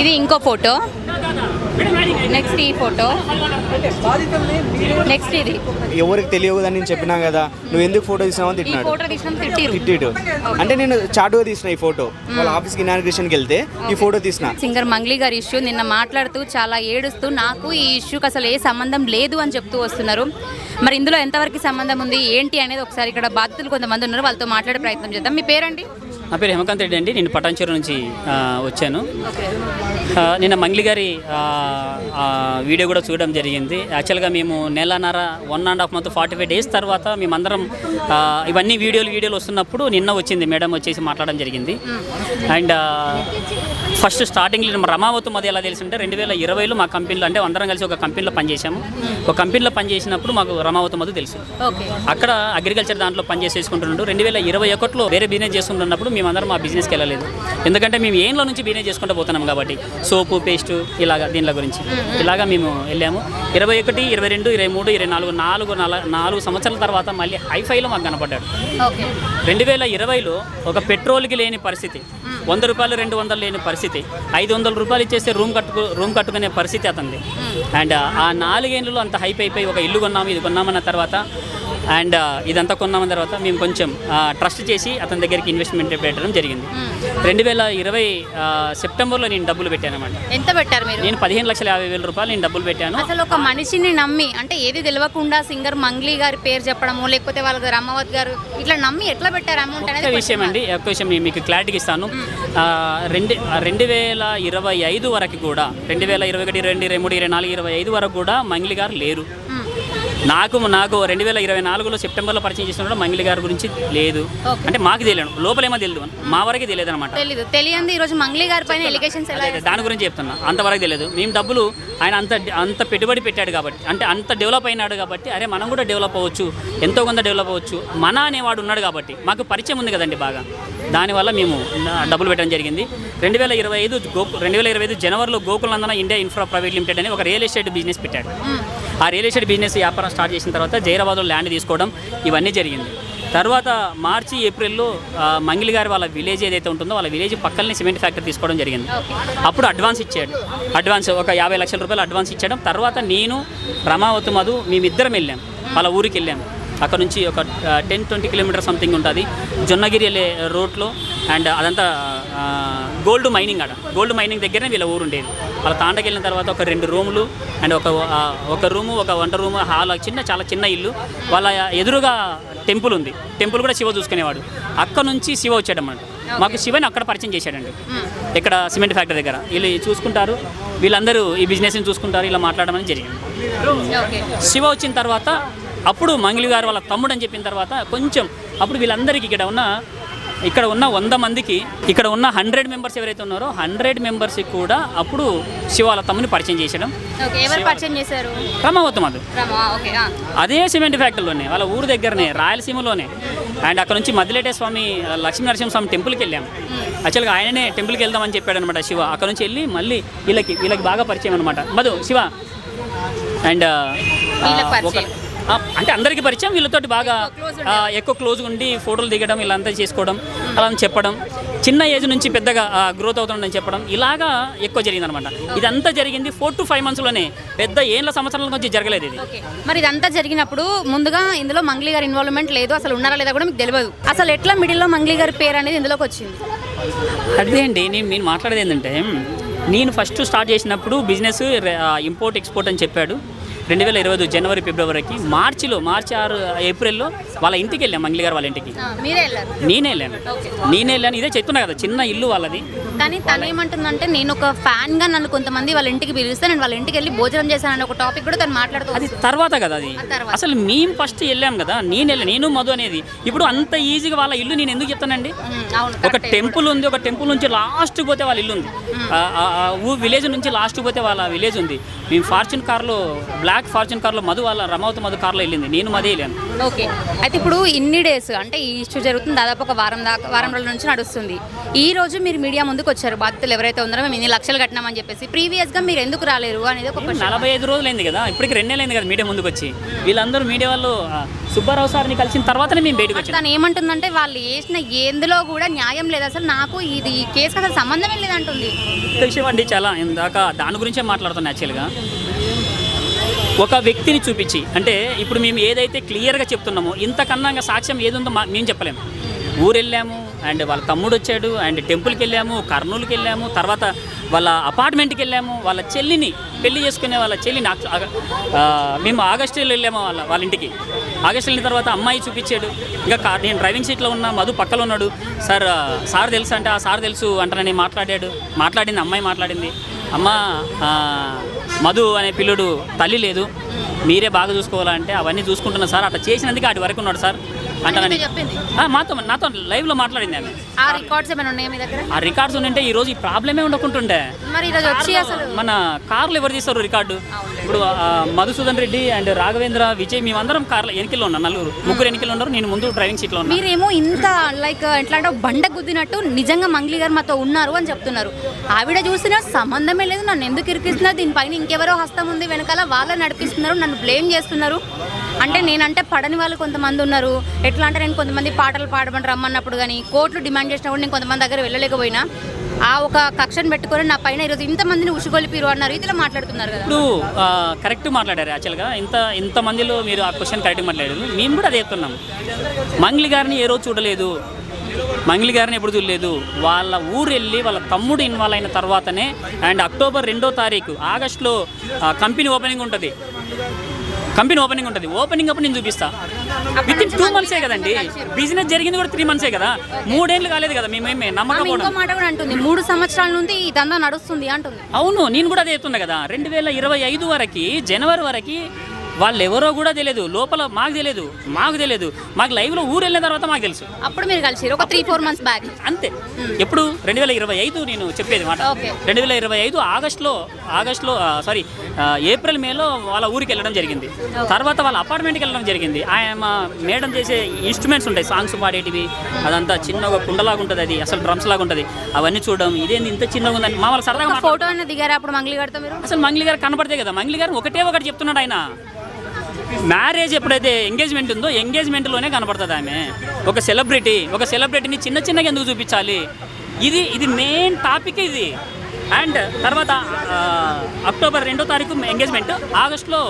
ఇది ఇంకో photo, next ఈ ఫోటో, నెక్స్ట్ ఇది. ఎవరికి తెలియదని నేను చెప్పినా కదా, నువ్వు ఎందుకు ఫోటో తీసినావు అని తిట్టినాడు. ఫోటో తీసినా తిట్టిడు. అంటే నేను చాటుగా తీసిన ఈ ఫోటో, వాళ్ళ ఆఫీస్కి ఇనాగ్రేషన్కి వెళ్తే ఈ ఫోటో తీసిన. సింగర్ మంగ్లీ గారి ఇష్యూ నిన్న మాట్లాడుతూ చాలా ఏడుస్తూ నాకు ఈ ఇష్యూకి అసలు ఏ సంబంధం లేదు అని చెప్తూ వస్తున్నారు. మరి ఇందులో ఎంతవరకు సంబంధం ఉంది ఏంటి అనేది ఒకసారి ఇక్కడ బాధితులు కొంతమంది ఉన్నారు, వాళ్ళతో మాట్లాడే ప్రయత్నం చేద్దాం. మీ పేరండి? నా పేరు హేమకాంత్ రెడ్డి అండి. నేను పటాన్చెరు నుంచి వచ్చాను. నిన్న మంగ్లీ గారి వీడియో కూడా చూడడం జరిగింది. యాక్చువల్గా మేము నెలన్నర 1.5 month 45 days తర్వాత మేమందరం ఇవన్నీ వీడియోలు వస్తున్నప్పుడు నిన్న వచ్చింది మేడం వచ్చేసి మాట్లాడడం జరిగింది. అండ్ ఫస్ట్ స్టార్టింగ్లో రమావతి మధ్య ఎలా తెలిసింటే 2020లో మా కంపెనీలో, అంటే అందరం కలిసి ఒక కంపెనీలో పనిచేసాము. ఒక కంపెనీలో పనిచేసినప్పుడు మాకు రమావతి మధ్య తెలుసు. అక్కడ అగ్రికల్చర్ దాంట్లో పనిచేసేసుకుంటున్నాడు. 2021లో వేరే బిజినెస్ చేసుకుంటున్నప్పుడు మేమందరం మా బిజినెస్కి వెళ్ళలేదు. ఎందుకంటే మేము ఏంలో నుంచి బిజినెస్ చేసుకుంటూ పోతున్నాం కాబట్టి, సోపు, పేస్టు ఇలాగా దీనిల గురించి ఇలాగా మేము వెళ్ళాము. 21, 22, 23, 24 4 సంవత్సరాల తర్వాత మళ్ళీ హైఫైలో మాకు కనపడ్డాడు. 2020లో ఒక పెట్రోల్కి లేని పరిస్థితి, 100 రూపాయలు 200 లేని పరిస్థితి, 500 రూపాయలు ఇచ్చేస్తే రూమ్ కట్టుకునే పరిస్థితి అతనిది. అండ్ ఆ 4 ఏళ్ళలో అంత హైప్ అయిపోయి ఒక ఇల్లు కొన్నాము, ఇది కొన్నామన్న తర్వాత అండ్ ఇదంతా కొన్నామన్న తర్వాత మేము కొంచెం ట్రస్ట్ చేసి అతని దగ్గరికి ఇన్వెస్ట్మెంట్ పెట్టడం జరిగింది. 2020 సెప్టెంబర్లో నేను డబ్బులు పెట్టాను అన్నమాట. ఎంత పెట్టారు మీరు? నేను 15,50,000 రూపాయలు నేను డబ్బులు పెట్టాను. అసలు ఒక మనిషిని నమ్మి, అంటే ఏది తెలియకుండా సింగర్ మంగ్లీ గారి పేరు చెప్పడము, లేకపోతే వాళ్ళ రమావత్ గారు ఇట్లా నమ్మి ఎట్లా పెట్టారు అమౌంట్ అనేది విషయం అండి. ఒక విషయం నేను మీకు క్లారిటీకి ఇస్తాను. 2025 వరకు కూడా, 2021, 2023, 24, 25 వరకు కూడా మంగ్లీ గారు లేరు. నాకు 2024లో సెప్టెంబర్లో పరిచయం చేసిన మంగ్లీ గారి గురించి లేదు. అంటే మాకు తెలియదు, లోపలేమో తెలియదు, మా వరకే తెలియదు అనమాట. తెలియదు. ఈరోజు మంగ్లీ గారి పైన ఎలిగేషన్స్ దాని గురించి చెప్తున్నా. అంతవరకు తెలియదు. మేము డబ్బులు ఆయన అంత పెట్టుబడి పెట్టాడు కాబట్టి, అంటే అంత డెవలప్ అయినాడు కాబట్టి, అరే మనం కూడా డెవలప్ అవ్వచ్చు, ఎంతో కొంత డెవలప్ అవ్వచ్చు మన అనేవాడు ఉన్నాడు కాబట్టి, మాకు పరిచయం ఉంది కదండి బాగా. దానివల్ల మేము డబ్బులు పెట్టడం జరిగింది. 2025 జనవరిలో గోకులందన ఇండియా ఇన్ఫ్రా ప్రైవేట్ లిమిటెడ్ అని ఒక రియల్ ఎస్టేట్ బిజినెస్ పెట్టాడు. ఆ రియల్ ఎస్టేట్ బిజినెస్ వ్యాపారం స్టార్ట్ చేసిన తర్వాత జైరాబాద్లో ల్యాండ్ తీసుకోవడం ఇవన్నీ జరిగింది. తర్వాత మార్చి, ఏప్రిల్లో మంగ్లీ గారి వాళ్ళ విలేజ్ ఏదైతే ఉంటుందో వాళ్ళ విలేజ్ పక్కనే సిమెంట్ ఫ్యాక్టరీ తీసుకోవడం జరిగింది. అప్పుడు అడ్వాన్స్ ఇచ్చాడు. ఒక 50 లక్షల రూపాయలు అడ్వాన్స్ ఇచ్చాడు. తర్వాత నేను, రమావతి మధు మేమిద్దరం వెళ్ళాం, వాళ్ళ ఊరికి వెళ్ళాం. అక్కడ నుంచి ఒక 10-20 కిలోమీటర్ సంథింగ్ ఉంటుంది, జొన్నగిరి వెళ్ళే రోడ్లో. అండ్ అదంతా గోల్డ్ మైనింగ్. గోల్డ్ మైనింగ్ దగ్గరనే వీళ్ళ ఊరు ఉండేది. వాళ్ళ తాండకి వెళ్ళిన తర్వాత ఒక 2 రూములు అండ్ ఒక రూము, ఒక వంట రూము, హాల్, చాలా చిన్న ఇల్లు. వాళ్ళ ఎదురుగా టెంపుల్ ఉంది. టెంపుల్ కూడా శివ చూసుకునేవాడు. అక్కడ నుంచి శివ వచ్చాడన్నమాట. మాకు శివని అక్కడ పరిచయం చేశాడండి, ఇక్కడ సిమెంట్ ఫ్యాక్టరీ దగ్గర. వీళ్ళు చూసుకుంటారు, వీళ్ళందరూ ఈ బిజినెస్ని చూసుకుంటారు, ఇలా మాట్లాడమని జరిగింది. శివ వచ్చిన తర్వాత అప్పుడు మంగ్లీ గారు వాళ్ళ తమ్ముడు అని చెప్పిన తర్వాత కొంచెం అప్పుడు వీళ్ళందరికీ ఇక్కడ ఉన్న 100 మందికి, ఇక్కడ ఉన్న 100 మెంబర్స్ ఎవరైతే ఉన్నారో 100 మెంబర్స్కి కూడా అప్పుడు శివ వాళ్ళ తమ్ముని పరిచయం చేశాడు. రమావతి మధు అదే సిమెంట్ ఫ్యాక్టరీలోనే, వాళ్ళ ఊరు దగ్గరనే, రాయలసీమలోనే. అండ్ అక్కడ నుంచి మద్దిలేటే స్వామి, లక్ష్మీనరసింహస్వామి టెంపుల్కి వెళ్ళాం. యాక్చువల్గా ఆయననే టెంపుల్కి వెళ్దామని చెప్పాడు అనమాట శివ. అక్కడ నుంచి వెళ్ళి మళ్ళీ వీళ్ళకి బాగా పరిచయం అనమాట మధు, శివ. అండ్ అంటే అందరికీ పరిచయం, వీళ్ళతోటి బాగా ఎక్కువ క్లోజ్గా ఉండి ఫోటోలు దిగడం, వీళ్ళంతా చేసుకోవడం, అలా చెప్పడం, చిన్న ఏజ్ నుంచి పెద్దగా గ్రోత్ అవుతుందని చెప్పడం, ఇలాగా ఎక్కువ జరిగింది అనమాట. ఇదంతా జరిగింది 4 to 5 monthsలోనే, పెద్ద ఏళ్ళ సంవత్సరాల నుంచి జరగలేదు ఇది. మరి ఇదంతా జరిగినప్పుడు ముందుగా ఇందులో మంగ్లీ గారి ఇన్వాల్వ్మెంట్ లేదు, అసలు ఉన్నారా లేదా కూడా మీకు తెలియదు. అసలు ఎట్లా మిడిల్లో మంగ్లీ గారి పేరు అనేది ఇందులోకి వచ్చింది? అదే అండి నేను మాట్లాడేది ఏంటంటే, నేను ఫస్ట్ స్టార్ట్ చేసినప్పుడు బిజినెస్ ఇంపోర్ట్ ఎక్స్పోర్ట్ అని చెప్పాడు. 2020 జనవరి, ఫిబ్రవరికి, మార్చి 6, ఏప్రిల్లో వాళ్ళ ఇంటికి వెళ్ళాం, మంగ్లీ గారు వాళ్ళ ఇంటికి. నేనే వెళ్ళాను. ఇదే చెప్తున్నా కదా, చిన్న ఇల్లు వాళ్ళది. కానీ తను ఏమంటుందంటే, నేను ఒక ఫ్యాన్గా నన్ను కొంతమంది వాళ్ళ ఇంటికి పిలిస్తే నేను వాళ్ళ ఇంటికి వెళ్ళి భోజనం చేశానని ఒక టాపిక్ కూడా తను మాట్లాడుతుంది. అది తర్వాత కదా, అది అసలు మేము ఫస్ట్ వెళ్ళాం కదా, నేను మధు అనేది. ఇప్పుడు అంత ఈజీగా వాళ్ళ ఇల్లు నేను ఎందుకు చెప్తానండి? ఒక టెంపుల్ ఉంది, ఒక టెంపుల్ నుంచి లాస్ట్ పోతే వాళ్ళ ఇల్లు ఉంది, విలేజ్ నుంచి లాస్ట్ పోతే వాళ్ళ విలేజ్ ఉంది. మేము ఫార్చ్యూన్ కార్లో బ్లాక్ ఫార్చ్యూన్ కార్లో మధు వాళ్ళ రమావతి మధు కార్లో వెళ్ళింది, నేను మదే వెళ్ళాను. ఓకే, అయితే ఇప్పుడు ఇన్ని డేస్ అంటే ఈ ఇష్యూ జరుగుతుంది దాదాపు ఒక వారం రోజుల నుంచి నడుస్తుంది. ఈ రోజు మీరు మీడియా ముందుకు వచ్చారు, బాధితులు ఎవరైతే ఉన్నారో మేము ఇన్ని లక్షలు కట్టినామని చెప్పేసి. ప్రీవియస్గా మీరు ఎందుకు రాలేరు అనేది ఒక క్వశ్చన్. 45 రోజులైంది కదా, ఇప్పటికి 2 నెలలైంది కదా మీడియా ముందుకు వచ్చి. వీళ్ళందరూ మీడియా వాళ్ళు సుబ్బారావు సార్ని కలిసిన తర్వాతనే మేము బయటకు వచ్చాం. తను ఏమంటుందంటే వాళ్ళు వేసిన ఎందులో కూడా న్యాయం లేదు, అసలు నాకు ఇది ఈ కేసుకి అసలు సంబంధమే లేదంటుంది. విషయం అండి, చాలా ఇందాక దాని గురించే మాట్లాడుతాను. యాక్చువల్గా ఒక వ్యక్తిని చూపించి, అంటే ఇప్పుడు మేము ఏదైతే క్లియర్గా చెప్తున్నామో ఇంతకన్నా ఇంకా సాక్ష్యం ఏదుందో మేము చెప్పలేము. ఊరు వెళ్ళాము, అండ్ వాళ్ళ తమ్ముడు వచ్చాడు, అండ్ టెంపుల్కి వెళ్ళాము, కర్నూలుకి వెళ్ళాము, తర్వాత వాళ్ళ అపార్ట్మెంట్కి వెళ్ళాము, వాళ్ళ చెల్లిని పెళ్లి చేసుకునే వాళ్ళ చెల్లిని మేము ఆగస్టులో వెళ్ళాము వాళ్ళ ఇంటికి. ఆగస్టు వెళ్ళిన తర్వాత అమ్మాయి చూపించాడు. ఇంకా నేను డ్రైవింగ్ సీట్లో ఉన్నా, మధు పక్కలో ఉన్నాడు. సార్ తెలుసు అంటే, ఆ సార్ తెలుసు అంటానని మాట్లాడింది అమ్మాయి మాట్లాడింది. అమ్మ మధు అనే పిల్లుడు తల్లి లేదు, మీరే బాగా చూసుకోవాలంటే అవన్నీ చూసుకుంటున్నా సార్, అట్లా చేసినందుకు అటు వరకు ఉన్నాడు సార్ అంటానని నాతో లైవ్లో మాట్లాడింది ఆమె. ఆ రికార్డ్స్ ఏమైనా ఉన్నాయా మీ దగ్గర? ఆ రికార్డ్స్ ఉంటే ఈ రోజు ఈ ప్రాబ్లమే ఉండకుంటుండే. మరి ఈరోజు వచ్చి అసలు మన కార్లు ఎవరు తీస్తారు రికార్డు? ఇప్పుడు మధుసూదన్ రెడ్డి అండ్ రాఘవేంద్ర, విజయ్ మేమందరం కార్లో ఎన్నికల్లో ఉన్నాం, ముగ్గురు ఎన్నికల్లో ఉన్నారు, నేను ముందు డ్రైవింగ్ సీట్లో ఉన్నాను. మీరేమో ఇంత లైక్ ఎట్లా అంటే బండ గుద్దినట్టు నిజంగా మంగ్లీ గారు మాతో ఉన్నారు అని చెప్తున్నారు. ఆవిడ చూసినా సంబంధమే లేదు, నన్ను ఎందుకు ఇరికిస్తున్నారు, దీనిపైన ఇంకెవరో హస్తం ఉంది వెనకాల, వాళ్ళే నడిపిస్తున్నారు, నన్ను బ్లేమ్ చేస్తున్నారు. అంటే నేనంటే పడని వాళ్ళు కొంతమంది ఉన్నారు. ఎట్లా అంటే నేను కొంతమంది పాటలు పాడమని రమ్మన్నప్పుడు కానీ, కోర్టులు డిమాండ్ చేసినప్పుడు నేను కొంతమంది దగ్గర వెళ్ళలేకపోయినా ఆ ఒక కక్షను పెట్టుకొని నా పైన ఈరోజు ఇంతమందిని ఉసుగొలిపిరు అన్న రీతిలో మాట్లాడుతున్నారు కదా. ఇప్పుడు కరెక్ట్ మాట్లాడారు. యాక్చువల్గా ఇంతమందిలో మీరు ఆ క్వశ్చన్ కరెక్ట్గా మాట్లాడారు. మేము కూడా అదే చెప్తున్నాం. మంగ్లీ గారిని ఏ రోజు చూడలేదు, మంగ్లీ గారిని ఎప్పుడు చూడలేదు. వాళ్ళ ఊరు వెళ్ళి వాళ్ళ తమ్ముడు ఇన్వాల్వ్ అయిన తర్వాతనే, అండ్ అక్టోబర్ 2వ తారీఖు ఆగస్టులో కంపెనీ ఓపెనింగ్ ఉంటుంది. ఓపెనింగ్ అప్పుడు నేను చూపిస్తా. విత్ ఇన్ 2 months కదండి, బిజినెస్ జరిగింది కూడా 3 months కదా, 3 ఏళ్ళు కాలేదు కదా. మేమేమే నమ్మకం మాట కూడా అంటుంది 3 సంవత్సరాల నుండి ఈ దందా నడుస్తుంది అంటుంది. అవును, నేను కూడా అదే చెప్తున్నా కదా. 2025 వరకు జనవరి వరకు వాళ్ళు ఎవరో కూడా తెలియదు, లోపల మాకు తెలియదు. మాకు లైవ్లో ఊరు వెళ్ళిన తర్వాత మాకు తెలుసు. అప్పుడు మీరు కలిసి ఒక 3-4 months బ్యాక్ అంతే. ఎప్పుడు 2025 నేను చెప్పేది మాట. 2025 ఆగస్టులో ఏప్రిల్ మేలో వాళ్ళ ఊరికి వెళ్ళడం జరిగింది. తర్వాత వాళ్ళ అపార్ట్మెంట్కి వెళ్ళడం జరిగింది. ఆయన మేడం చేసే ఇన్స్ట్రుమెంట్స్ ఉంటాయి, సాంగ్స్ పాడేటివి, అదంతా చిన్నగా కుండలాగా ఉంటుంది, అది అసలు డ్రమ్స్ లాగా ఉంటుంది. అవన్నీ చూడడం, ఇదేంది ఇంత చిన్నగా ఉందని మా వాళ్ళ సరదాగా ఫోటో అనేది దిగారా అప్పుడు మంగ్లీ గారితో మీరు? అసలు మంగ్లీ గారు కనపడితే కదా. మంగ్లీ గారు ఒకటి చెప్తున్నాడు. ఆయన మ్యారేజ్ ఎప్పుడైతే ఎంగేజ్మెంట్ ఉందో ఎంగేజ్మెంట్లోనే కనపడుతుంది ఆమె. ఒక సెలబ్రిటీని చిన్నగా ఎందుకు చూపించాలి? ఇది మెయిన్ టాపిక్ ఇది. అండ్ తర్వాత అక్టోబర్ 2వ తారీఖు ఎంగేజ్మెంట్, ఆగస్టులో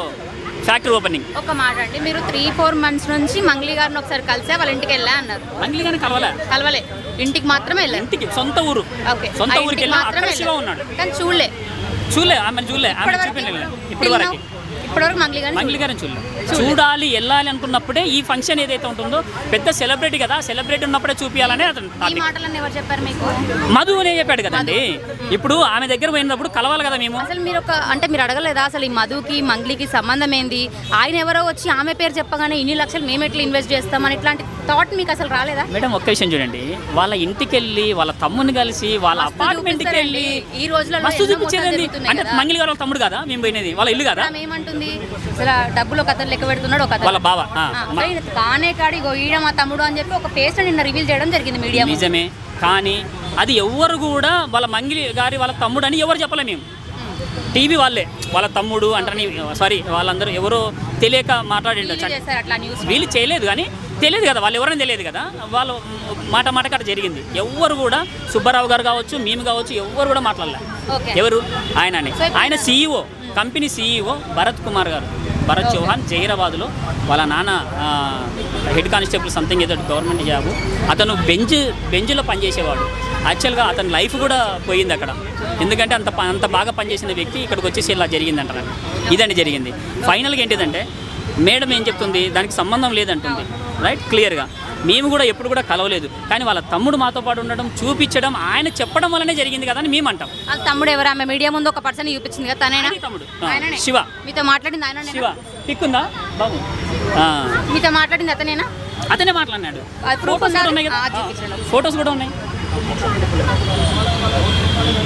ఫ్యాక్టరీ ఓపెనింగ్. ఒక మాట అండి, మీరు 3-4 months నుంచి మంగ్లీ గారిని ఒకసారి కలిసే వాళ్ళ ఇంటికి వెళ్ళా అన్నారు. మంగ్లీ గారిని కలవలే, ఇంటికి మాత్రమే వెళ్ళారు. ఇంటికి సొంత ఊరికి వెళ్ళి అక్కడ శివ ఉన్నాడు. కానీ చూడలే ఆమె చూపించలేదు ఇప్పటివరకు మంగ్లీ గారిని చూడాలి, వెళ్ళాలి అనుకున్నప్పుడే ఈ ఫంక్షన్ ఏదైతే ఉంటుందో, పెద్ద సెలబ్రిటీ కదా, సెలబ్రిటీ ఉన్నప్పుడే చూపించాలని అతను ఎవరు చెప్పారు మీకు? మధు అనే చెప్పాడు కదండి. ఇప్పుడు ఆమె దగ్గర పోయినప్పుడు కలవాలి కదా మేము. అసలు మీరు అడగలేదా అసలు ఈ మధుకి మంగ్లీకి సంబంధం ఏంది? ఆయన ఎవరో వచ్చి ఆమె పేరు చెప్పగానే ఇన్ని లక్షలు మేము ఎట్లా ఇన్వెస్ట్ చేస్తామని ఇట్లాంటి థాట్ మీకు అసలు రాలేదా? మేడం ఒక్క విషయం చూడండి, వాళ్ళ ఇంటికి వెళ్ళి వాళ్ళ తమ్ముని కలిసి వాళ్ళ అపార్ట్మెంట్కి వెళ్ళి ఈ రోజులలో మస్తు చూపించేది. అంటే మంగ్లీ గారు వాళ్ళ తమ్ముడు కదా, మేము పోయినది వాళ్ళ ఇల్లు కదా. ఏమంటుంది అసలు డబ్బులు ఒక అతను లెక్క పెడుతున్నాడు, ఒక వాళ్ళ బావ కానే కాడి ఈడ మా తమ్ముడు అని చెప్పి ఒక ఫేస్ నిన్న రివీల్ చేయడం జరిగింది మీడియా. నిజమే, కానీ అది ఎవ్వరు కూడా వాళ్ళ మంగ్లీ గారి వాళ్ళ తమ్ముడు అని ఎవరు చెప్పలే. మేము టీవీ వాళ్ళే వాళ్ళ తమ్ముడు అంటారని, వాళ్ళందరూ ఎవరో తెలియక మాట్లాడిండు. వీళ్ళు చేయలేదు కానీ తెలియదు కదా, వాళ్ళు ఎవరైనా తెలియదు కదా, వాళ్ళు మాట అట్లా జరిగింది. ఎవ్వరు కూడా సుబ్బారావు గారు కావచ్చు, మేము కావచ్చు, ఎవ్వరు కూడా మాట్లాడలే. ఎవరు ఆయన CEO, company CEO Bharat Chauhan జైరాబాద్లో వాళ్ళ నాన్న హెడ్ కానిస్టేబుల్ సంథింగ్ ఏదో గవర్నమెంట్ జాబు. అతను బెంచ్లో పనిచేసేవాడు. యాక్చువల్గా అతని లైఫ్ కూడా పోయింది అక్కడ. ఎందుకంటే అంత బాగా పనిచేసిన వ్యక్తి ఇక్కడికి వచ్చేసి ఇలా జరిగిందంటారు. ఇదండి జరిగింది. ఫైనల్గా ఏంటిదంటే మేడం ఏం చెప్తుంది, దానికి సంబంధం లేదంటుంది. రైట్, క్లియర్గా. మేము కూడా ఎప్పుడు కూడా కలవలేదు, కానీ వాళ్ళ తమ్ముడు మాతో పాటు ఉండడం, చూపించడం, ఆయన చెప్పడం వల్లనే జరిగింది కదా అని మేము అంటాం. తమ్ముడు ఎవరు? ఆమె మీడియా ముందు ఒక పర్సన్ చూపించింది కదా, తనేనా? తమ్ముడు శివ. మీతో మాట్లాడింది ఆయన? శివ పిక్కుందా బాబు? మీతో మాట్లాడింది అతనేనా? అతనే మాట్లాడినాడు. ఫోటోస్ కూడా ఉన్నాయి.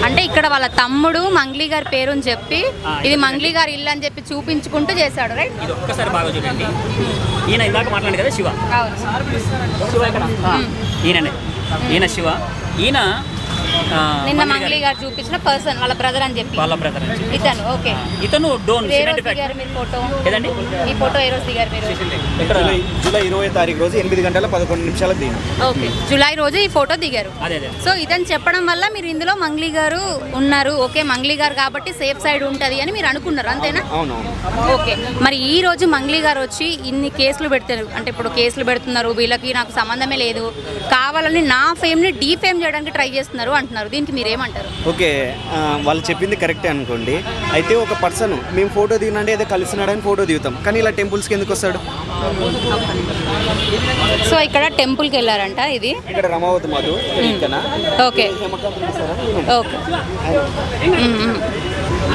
అంటే ఇక్కడ వాళ్ళ తమ్ముడు మంగ్లీ గారి పేరుని చెప్పి ఇది మంగ్లీ గారి ఇల్లు అని చెప్పి చూపించుకుంటూ చేశాడు, రైట్? ఇది ఒక్కసారి బాగా చూడండి. ఈయన ఇందాక మాట్లాడాడు కదా శివ. శివ ఇక్కడ ఈయన శివ. ఈయన నిన్న మంగ్లీ గారు చూపించిన పర్సన్ వాళ్ళ బ్రదర్ అని చెప్పి. వాళ్ళ బ్రదర్ ఇతను ఓకే. ఇతను డోన్ సిమెంట్ ఫ్యాక్టరీ. మీరు ఫోటో ఏదండి? ఈ ఫోటో ఏ రోజు దిగారు మీరు? జూలై 20వ తారీఖు రోజు 8:11 దిగాను. ఓకే, జూలై రోజు ఈ ఫోటో దిగారు. అదే అదే. సో ఇతను చెప్పడం వల్ల మీరు ఇందులో మంగ్లీ గారు ఉన్నారు, ఓకే మంగ్లీ గారు కాబట్టి సేఫ్ సైడ్ ఉంటుంది అని మీరు అనుకున్నారు, అంతేనా? అవునవును. ఓకే, మరి ఈ రోజు మంగ్లీ గారు వచ్చి ఇన్ని కేసులు పెడతారు, అంటే ఇప్పుడు కేసులు పెడుతున్నారు, వీళ్ళకి నాకు సంబంధమే లేదు, కావాలని నా ఫేమ్ని డీఫేమ్ చేయడానికి ట్రై చేస్తున్నారు అంటున్నారు, దీనికి మీరేమంటారు? ఓకే, వాళ్ళు చెప్పింది కరెక్టే అనుకోండి. అయితే ఒక పర్సన్ మేము ఫోటో దిగినంటే ఏదో కలిసినాడని ఫోటో దిగుతాం, కానీ ఇలా టెంపుల్స్కి ఎందుకు వస్తాడు? సో ఇక్కడ టెంపుల్కి వెళ్ళారంట, ఇది ఇక్కడ రమావతి మధు ఓకే ఓకే.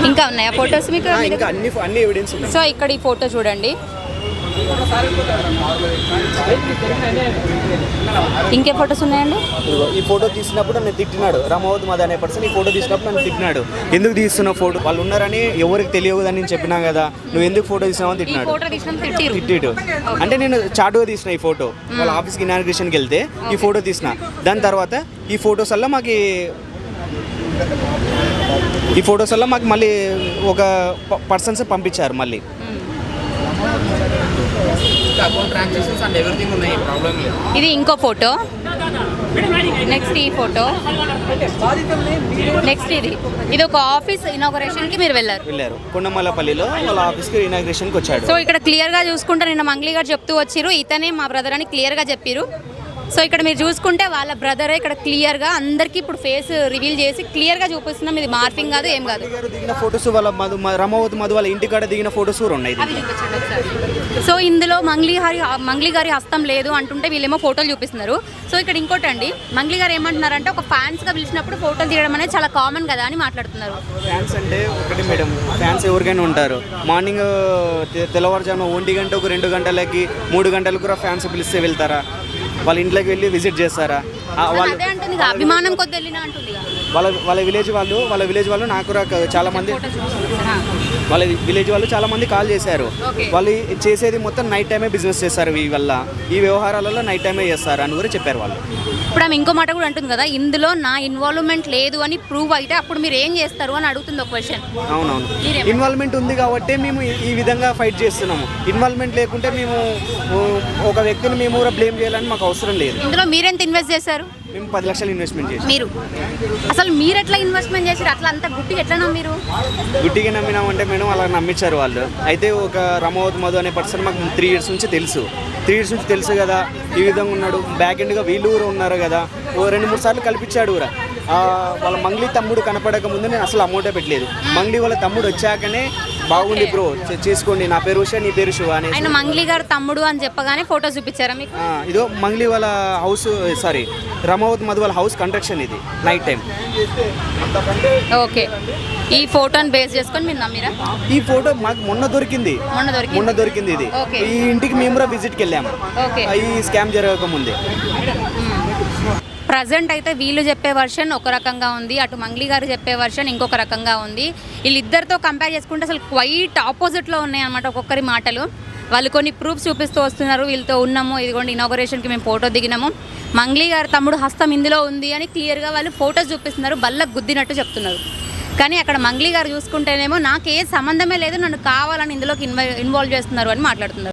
ఇంకా ఉన్నాయా ఫొటోస్ మీకు? ఇంకా అన్ని ఎవిడెన్స్ ఉన్నాయి. సో ఇక్కడ ఈ ఫోటో చూడండి, ఇంకే ఫొటోస్ ఉన్నాయండి? ఈ ఫోటో తీసినప్పుడు నన్ను తిట్టినాడు రమావతి మధు అనే పర్సన్. ఈ ఫోటో తీసినప్పుడు నన్ను తిట్టినాడు, ఎందుకు తీస్తున్నావు ఫోటో, వాళ్ళు ఉన్నారని ఎవరికి తెలియదని నేను చెప్పినా కదా, నువ్వు ఎందుకు ఫోటో తీసినావు అని తిట్టినాడు. తిట్టిడు అంటే నేను చాటుగా తీసిన ఈ ఫోటో, వాళ్ళ ఆఫీస్కి ఇనాగ్రేషన్కి వెళ్తే ఈ ఫోటో తీసిన. దాని తర్వాత ఈ ఫొటోస్ వల్ల మాకు మళ్ళీ ఒక పర్సన్స్ పంపించారు మళ్ళీ. ఇది ఇంకో ఫోటో, నెక్స్ట్ ఈ ఫోటో, నెక్స్ట్ ఇది ఒక ఆఫీస్ ఇనాగరేషన్ కి మీరు వెళ్ళారు కొండమల్లపల్లిలో వాళ్ళ ఆఫీస్కి ఇనాగ్రేషన్కి వచ్చాడు. సో ఇక్కడ క్లియర్ గా చూసుకుంటే నిన్న మంగ్లీ గారు చెప్తూ వచ్చిరు ఇతనే మా బ్రదర్ అని క్లియర్ గా చెప్పారు. సో ఇక్కడ మీరు చూసుకుంటే వాళ్ళ బ్రదరే ఇక్కడ క్లియర్గా అందరికీ ఇప్పుడు ఫేస్ రివీల్ చేసి క్లియర్గా చూపిస్తున్నాం, ఇది మార్ఫింగ్ కాదు ఏం కాదు. దిగిన ఫోటోస్ వాళ్ళ రమావతి మధు వాళ్ళ ఇంటికాడ దిగిన ఫోటోస్ కూడా ఉన్నాయి. సో ఇందులో మంగ్లీ గారి హస్తం లేదు అంటుంటే వీళ్ళేమో ఫోటోలు చూపిస్తున్నారు. సో ఇక్కడ ఇంకోటి అండి, మంగ్లీ గారు ఏమంటున్నారంటే ఒక ఫ్యాన్స్గా పిలిచినప్పుడు ఫోటోలు తీయడం అనేది చాలా కామన్ కదా అని మాట్లాడుతున్నారు. ఫ్యాన్స్ అంటే ఒకటి మేడం, ఫ్యాన్స్ ఎవరికైనా ఉంటారు. మార్నింగ్ తెల్లవారుజామున 1 గంటకు 2 గంటలకి 3 గంటలకు కూడా ఫ్యాన్స్ పిలిస్తే వెళ్తారా? వాళ్ళ ఇంట్లోకి వెళ్ళి విజిట్ చేస్తారా? అభిమానం కొద్ది వెళ్ళినా అంటుంది. వాళ్ళ విలేజ్ వాళ్ళు నాకు చాలా మంది వాళ్ళ విలేజ్ వాళ్ళు చాలా మంది కాల్ చేశారు. వాళ్ళు చేసేది మొత్తం నైట్ టైమే బిజినెస్ చేస్తారు, ఈ వ్యవహారాలలో నైట్ టైమే చేస్తారు అని కూడా చెప్పారు వాళ్ళు. ఇప్పుడు ఆమె ఇంకో మాట కూడా అంటుంది కదా, ఇందులో నా ఇన్వాల్వ్మెంట్ లేదు అని ప్రూవ్ అయితే అప్పుడు మీరు ఏం చేస్తారు అని అడుగుతుంది ఒక క్వశ్చన్. అవునవును, ఇన్వాల్వ్మెంట్ ఉంది కాబట్టి మేము ఈ విధంగా ఫైట్ చేస్తున్నాము. ఇన్వాల్వ్మెంట్ లేకుంటే మేము ఒక వ్యక్తిని మేము కూడా బ్లేమ్ చేయాలని మాకు అవసరం లేదు. ఇందులో మీరెంత ఇన్వెస్ట్ చేశారు? మేము 10 లక్షలు ఇన్వెస్ట్మెంట్ చేసాం. మీరు ఎట్లా ఇన్వెస్ట్మెంట్ చేశారు? అట్లా అంత గుట్టిగా ఎట్లా నమ్మిరు? గుట్టిగా నమ్మినామంటే మేడం అలా నమ్మించారు వాళ్ళు. అయితే ఒక రమావతి మధు అనే పర్సన్ మాకు 3 years నుంచి తెలుసు కదా, ఈ విధంగా ఉన్నాడు. బ్యాక్ ఎండ్గా వీళ్ళు కూడా ఉన్నారు కదా, 2-3 సార్లు కల్పించాడు కూడా. వాళ్ళ మంగ్లీ తమ్ముడు కనపడక ముందు నేను అసలు అమౌంటే పెట్టలేదు. మంగ్లీ వాళ్ళ తమ్ముడు వచ్చాకనే బాగుంది బ్రో చేసుకోండి, నా పేరు ఉషా నీ పేరు శివ అని. ఆయన మంగ్లీ గారు తమ్ముడు అని చెప్పగానే ఫోటో చూపించారా మీకు? ఇదో మంగ్లీ వాళ్ళ హౌస్, రమావతి మధు వాళ్ళ హౌస్ కన్స్ట్రక్షన్, ఇది నైట్ టైం. ఓకే, ఈ ఫోటోని బేస్ చేసుకొని మీరు నమ్మిరా? ఈ ఫోటో మాకు మొన్న దొరికింది ఇది. ఈ ఇంటికి మేము కూడా విజిట్కి వెళ్ళాము ఈ స్కామ్ జరగక ముందే. ప్రజెంట్ అయితే వీళ్ళు చెప్పే వర్షన్ ఒక రకంగా ఉంది, అటు మంగ్లీ గారు చెప్పే వర్షన్ ఇంకొక రకంగా ఉంది. వీళ్ళిద్దరితో కంపేర్ చేసుకుంటే అసలు క్వైట్ ఆపోజిట్లో ఉన్నాయి అన్నమాట ఒక్కొక్కరి మాటలు. వాళ్ళు కొన్ని ప్రూఫ్స్ చూపిస్తూ వస్తున్నారు, వీళ్ళతో ఉన్నాము, ఇదిగోండి ఇనాగరేషన్కి మేము ఫోటో దిగినాము, మంగ్లీ గారి తమ్ముడు హస్తం ఇందులో ఉంది అని క్లియర్గా వాళ్ళు ఫోటోస్ చూపిస్తున్నారు, బల్లకు గుద్దినట్టు చెప్తున్నారు. కానీ అక్కడ మంగ్లీ గారు చూసుకుంటేనేమో నాకు ఏ సంబంధమే లేదు, నన్ను కావాలని ఇందులోకి ఇన్వాల్వ్ చేస్తున్నారు అని మాట్లాడుతున్నారు.